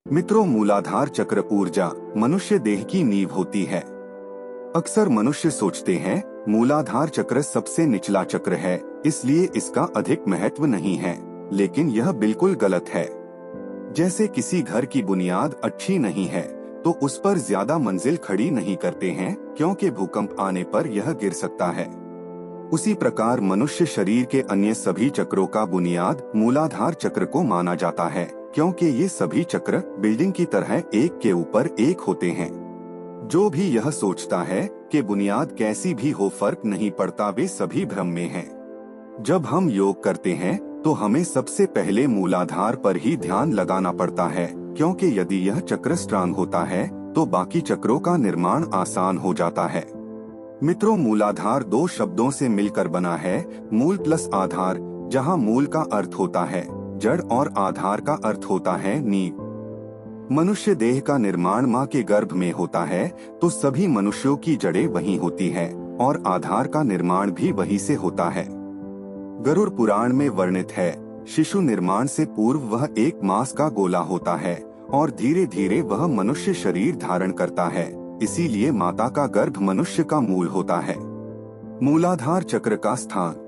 मित्रों, मूलाधार चक्र ऊर्जा मनुष्य देह की नींव होती है। अक्सर मनुष्य सोचते हैं मूलाधार चक्र सबसे निचला चक्र है, इसलिए इसका अधिक महत्व नहीं है, लेकिन यह बिल्कुल गलत है। जैसे किसी घर की बुनियाद अच्छी नहीं है तो उस पर ज्यादा मंजिल खड़ी नहीं करते हैं, क्योंकि भूकंप आने पर यह गिर सकता है। उसी प्रकार मनुष्य शरीर के अन्य सभी चक्रों का बुनियाद मूलाधार चक्र को माना जाता है, क्योंकि ये सभी चक्र बिल्डिंग की तरह एक के ऊपर एक होते हैं। जो भी यह सोचता है कि बुनियाद कैसी भी हो फर्क नहीं पड़ता, वे सभी भ्रम में हैं। जब हम योग करते हैं तो हमें सबसे पहले मूलाधार पर ही ध्यान लगाना पड़ता है, क्योंकि यदि यह चक्र स्ट्रांग होता है तो बाकी चक्रों का निर्माण आसान हो जाता है। मित्रों, मूलाधार दो शब्दों से मिलकर बना है, मूल प्लस आधार, जहां मूल का अर्थ होता है जड़ और आधार का अर्थ होता है नींव। मनुष्य देह का निर्माण मां के गर्भ में होता है, तो सभी मनुष्यों की जड़ें वहीं होती है और आधार का निर्माण भी वहीं से होता है। गरुड़ पुराण में वर्णित है, शिशु निर्माण से पूर्व वह एक मांस का गोला होता है और धीरे धीरे वह मनुष्य शरीर धारण करता है, इसीलिए माता का गर्भ मनुष्य का मूल होता है। मूलाधार चक्र का स्थान।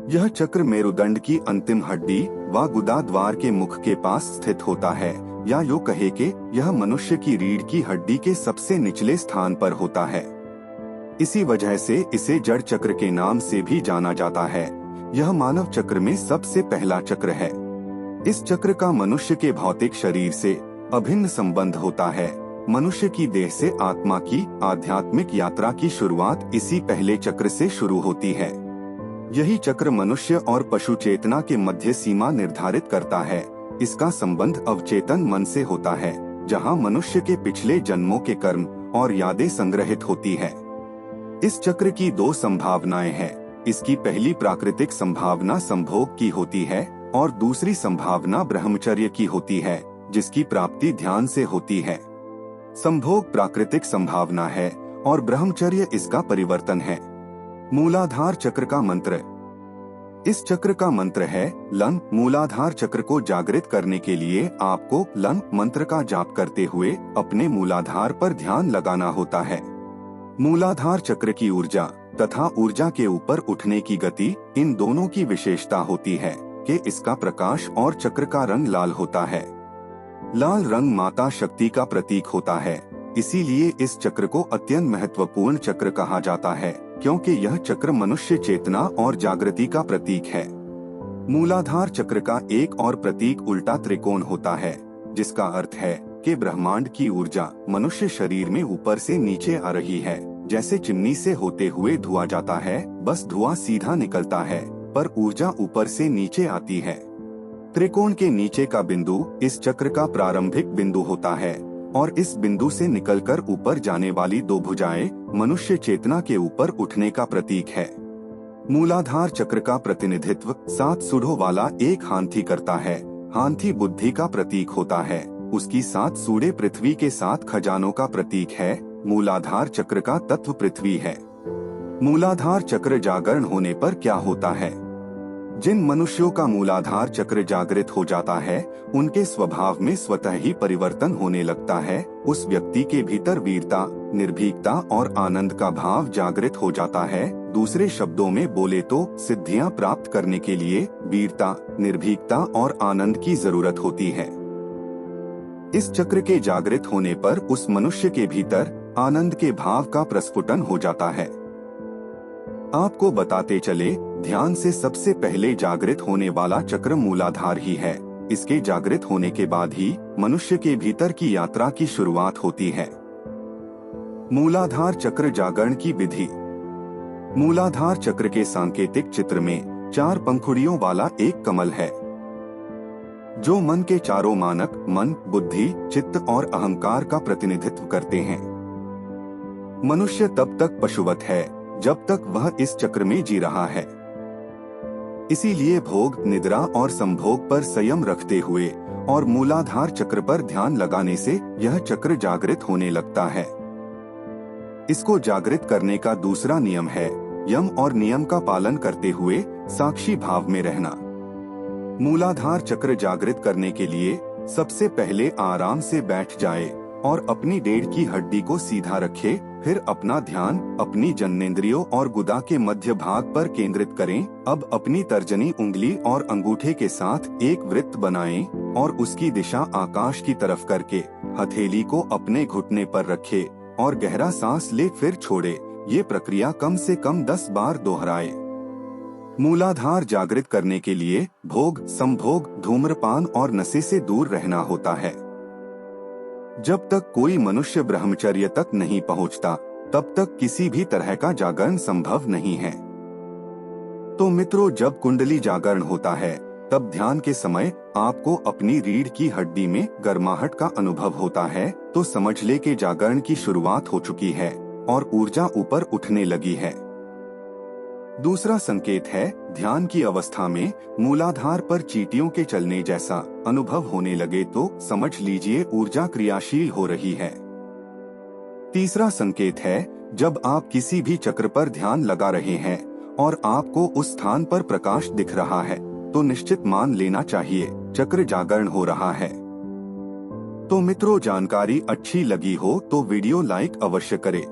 यह चक्र मेरुदंड की अंतिम हड्डी व गुदा द्वार के मुख के पास स्थित होता है, या यूं कहे कि यह मनुष्य की रीढ़ की हड्डी के सबसे निचले स्थान पर होता है। इसी वजह से इसे जड़ चक्र के नाम से भी जाना जाता है। यह मानव चक्र में सबसे पहला चक्र है। इस चक्र का मनुष्य के भौतिक शरीर से अभिन्न संबंध होता है। मनुष्य की देह से आत्मा की आध्यात्मिक यात्रा की शुरुआत इसी पहले चक्र से शुरू होती है। यही चक्र मनुष्य और पशु चेतना के मध्य सीमा निर्धारित करता है। इसका संबंध अवचेतन मन से होता है, जहां मनुष्य के पिछले जन्मों के कर्म और यादें संग्रहित होती है। इस चक्र की दो संभावनाएं हैं। इसकी पहली प्राकृतिक संभावना संभोग की होती है और दूसरी संभावना ब्रह्मचर्य की होती है, जिसकी प्राप्ति ध्यान से होती है। संभोग प्राकृतिक संभावना है और ब्रह्मचर्य इसका परिवर्तन है। मूलाधार चक्र का मंत्र। इस चक्र का मंत्र है लं। मूलाधार चक्र को जागृत करने के लिए आपको लं मंत्र का जाप करते हुए अपने मूलाधार पर ध्यान लगाना होता है। मूलाधार चक्र की ऊर्जा तथा ऊर्जा के ऊपर उठने की गति, इन दोनों की विशेषता होती है कि इसका प्रकाश और चक्र का रंग लाल होता है। लाल रंग माता शक्ति का प्रतीक होता है, इसीलिए इस चक्र को अत्यंत महत्वपूर्ण चक्र कहा जाता है, क्योंकि यह चक्र मनुष्य चेतना और जागृति का प्रतीक है। मूलाधार चक्र का एक और प्रतीक उल्टा त्रिकोण होता है, जिसका अर्थ है कि ब्रह्मांड की ऊर्जा मनुष्य शरीर में ऊपर से नीचे आ रही है। जैसे चिमनी से होते हुए धुआं जाता है, बस धुआं सीधा निकलता है पर ऊर्जा ऊपर से नीचे आती है। त्रिकोण के नीचे का बिंदु इस चक्र का प्रारंभिक बिंदु होता है और इस बिंदु से निकलकर ऊपर जाने वाली दो भुजाएं मनुष्य चेतना के ऊपर उठने का प्रतीक है। मूलाधार चक्र का प्रतिनिधित्व 7 सूढ़ों वाला एक हाथी करता है। हाथी बुद्धि का प्रतीक होता है। उसकी 7 सूढ़े पृथ्वी के 7 खजानों का प्रतीक है। मूलाधार चक्र का तत्व पृथ्वी है। मूलाधार चक्र जागरण होने पर क्या होता है? जिन मनुष्यों का मूलाधार चक्र जागृत हो जाता है, उनके स्वभाव में स्वतः ही परिवर्तन होने लगता है। उस व्यक्ति के भीतर वीरता, निर्भीकता और आनंद का भाव जागृत हो जाता है। दूसरे शब्दों में बोले तो सिद्धियां प्राप्त करने के लिए वीरता, निर्भीकता और आनंद की जरूरत होती है। इस चक्र के जागृत होने पर उस मनुष्य के भीतर आनंद के भाव का प्रस्फुटन हो जाता है। आपको बताते चले, ध्यान से सबसे पहले जागृत होने वाला चक्र मूलाधार ही है। इसके जागृत होने के बाद ही मनुष्य के भीतर की यात्रा की शुरुआत होती है। मूलाधार चक्र जागरण की विधि। मूलाधार चक्र के सांकेतिक चित्र में 4 पंखुड़ियों वाला एक कमल है, जो मन के चारों मानक मन, बुद्धि, चित्त और अहंकार का प्रतिनिधित्व करते हैं। मनुष्य तब तक पशुवत है जब तक वह इस चक्र में जी रहा है। इसीलिए भोग, निद्रा और संभोग पर संयम रखते हुए और मूलाधार चक्र पर ध्यान लगाने से यह चक्र जागृत होने लगता है। इसको जागृत करने का दूसरा नियम है यम और नियम का पालन करते हुए साक्षी भाव में रहना। मूलाधार चक्र जागृत करने के लिए सबसे पहले आराम से बैठ जाए और अपनी रीढ़ की हड्डी को सीधा रखे। फिर अपना ध्यान अपनी जननेंद्रियों और गुदा के मध्य भाग पर केंद्रित करें। अब अपनी तर्जनी उंगली और अंगूठे के साथ एक वृत्त बनाएं और उसकी दिशा आकाश की तरफ करके हथेली को अपने घुटने पर रखे और गहरा सांस ले फिर छोड़े। ये प्रक्रिया कम से कम 10 बार दोहराए। मूलाधार जागृत करने के लिए भोग, संभोग, धूम्रपान और नशे से दूर रहना होता है। जब तक कोई मनुष्य ब्रह्मचर्य तक नहीं पहुंचता, तब तक किसी भी तरह का जागरण संभव नहीं है। तो मित्रों, जब कुंडली जागरण होता है, तब ध्यान के समय आपको अपनी रीढ़ की हड्डी में गर्माहट का अनुभव होता है, तो समझ ले कि जागरण की शुरुआत हो चुकी है और ऊर्जा ऊपर उठने लगी है। दूसरा संकेत है, ध्यान की अवस्था में मूलाधार पर चींटियों के चलने जैसा अनुभव होने लगे तो समझ लीजिए ऊर्जा क्रियाशील हो रही है। तीसरा संकेत है, जब आप किसी भी चक्र पर ध्यान लगा रहे हैं और आपको उस स्थान पर प्रकाश दिख रहा है, तो निश्चित मान लेना चाहिए चक्र जागरण हो रहा है। तो मित्रों, जानकारी अच्छी लगी हो तो वीडियो लाइक अवश्य करें।